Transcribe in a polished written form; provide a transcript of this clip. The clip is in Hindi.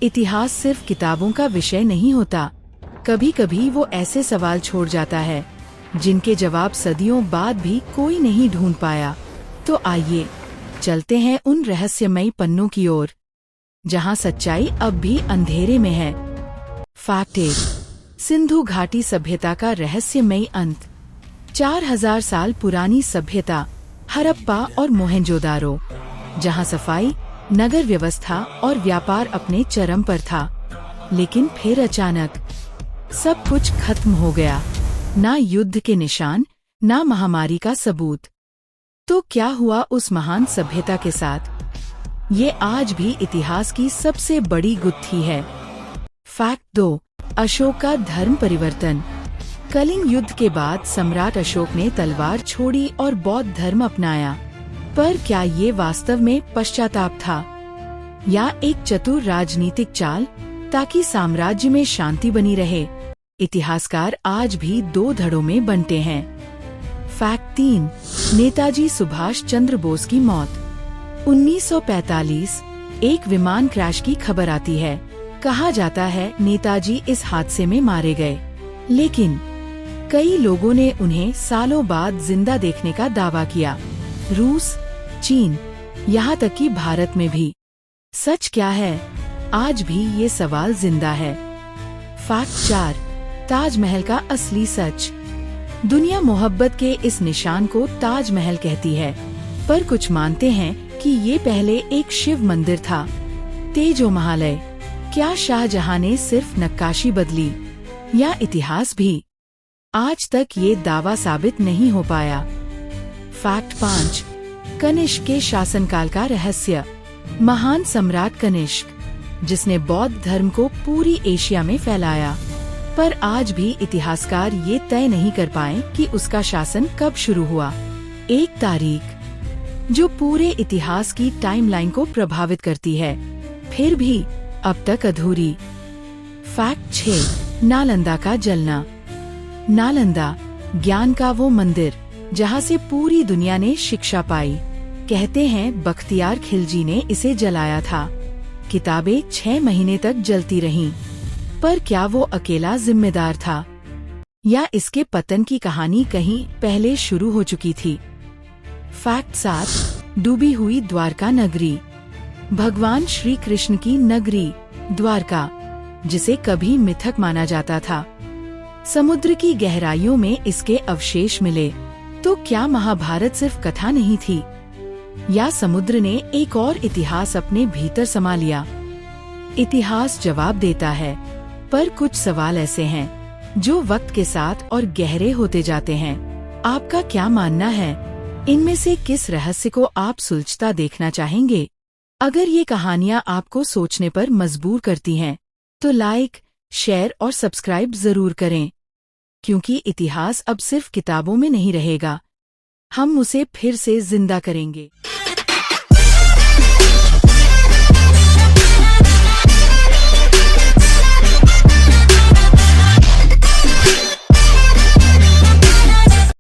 इतिहास सिर्फ किताबों का विषय नहीं होता। कभी कभी वो ऐसे सवाल छोड़ जाता है जिनके जवाब सदियों बाद भी कोई नहीं ढूंढ पाया। तो आइए चलते हैं उन रहस्यमयी पन्नों की ओर जहां सच्चाई अब भी अंधेरे में है। फैक्ट 1। सिंधु घाटी सभ्यता का रहस्यमयी अंत। 4000 साल पुरानी सभ्यता हड़प्पा और मोहेंजोदारो, जहां सफाई, नगर व्यवस्था और व्यापार अपने चरम पर था। लेकिन फिर अचानक सब कुछ खत्म हो गया। ना युद्ध के निशान, ना महामारी का सबूत। तो क्या हुआ उस महान सभ्यता के साथ? ये आज भी इतिहास की सबसे बड़ी गुत्थी है। फैक्ट 2। अशोक का धर्म परिवर्तन। कलिंग युद्ध के बाद सम्राट अशोक ने तलवार छोड़ी और बौद्ध धर्म अपनाया। पर क्या ये वास्तव में पश्चाताप था या एक चतुर राजनीतिक चाल ताकि साम्राज्य में शांति बनी रहे? इतिहासकार आज भी दो धड़ों में बंटे हैं। फैक्ट 3। नेताजी सुभाष चंद्र बोस की मौत। 1945 एक विमान क्रैश की खबर आती है। कहा जाता है नेताजी इस हादसे में मारे गए, लेकिन कई लोगों ने उन्हें सालों बाद जिंदा देखने का दावा किया। रूस, चीन, यहाँ तक कि भारत में भी। सच क्या है? आज भी ये सवाल जिंदा है। फैक्ट 4। ताजमहल का असली सच। दुनिया मोहब्बत के इस निशान को ताजमहल कहती है, पर कुछ मानते हैं कि ये पहले एक शिव मंदिर था। तेजोमहालय। क्या शाहजहां ने सिर्फ नक्काशी बदली या इतिहास भी? आज तक ये दावा साबित नहीं हो पाया। फैक्ट 5। कनिष्क के शासनकाल का रहस्य। महान सम्राट कनिष्क, जिसने बौद्ध धर्म को पूरी एशिया में फैलाया, पर आज भी इतिहासकार ये तय नहीं कर पाए कि उसका शासन कब शुरू हुआ। एक तारीख जो पूरे इतिहास की टाइमलाइन को प्रभावित करती है, फिर भी अब तक अधूरी। फैक्ट 6। नालंदा का जलना। नालंदा ज्ञान का वो मंदिर जहाँ से पूरी दुनिया ने शिक्षा पाई। कहते हैं बख्तियार खिलजी ने इसे जलाया था। किताबें 6 महीने तक जलती रहीं। पर क्या वो अकेला जिम्मेदार था या इसके पतन की कहानी कहीं पहले शुरू हो चुकी थी? फैक्ट 7। डूबी हुई द्वारका नगरी। भगवान श्री कृष्ण की नगरी द्वारका, जिसे कभी मिथक माना जाता था, समुद्र की गहराइयों में इसके अवशेष मिले। तो क्या महाभारत सिर्फ कथा नहीं थी, या समुद्र ने एक और इतिहास अपने भीतर समा लिया? इतिहास जवाब देता है, पर कुछ सवाल ऐसे हैं जो वक्त के साथ और गहरे होते जाते हैं। आपका क्या मानना है? इनमें से किस रहस्य को आप सुलझता देखना चाहेंगे? अगर ये कहानियाँ आपको सोचने पर मजबूर करती हैं, तो लाइक, शेयर और सब्सक्राइब जरूर करें, क्योंकि इतिहास अब सिर्फ किताबों में नहीं रहेगा, हम उसे फिर से जिंदा करेंगे।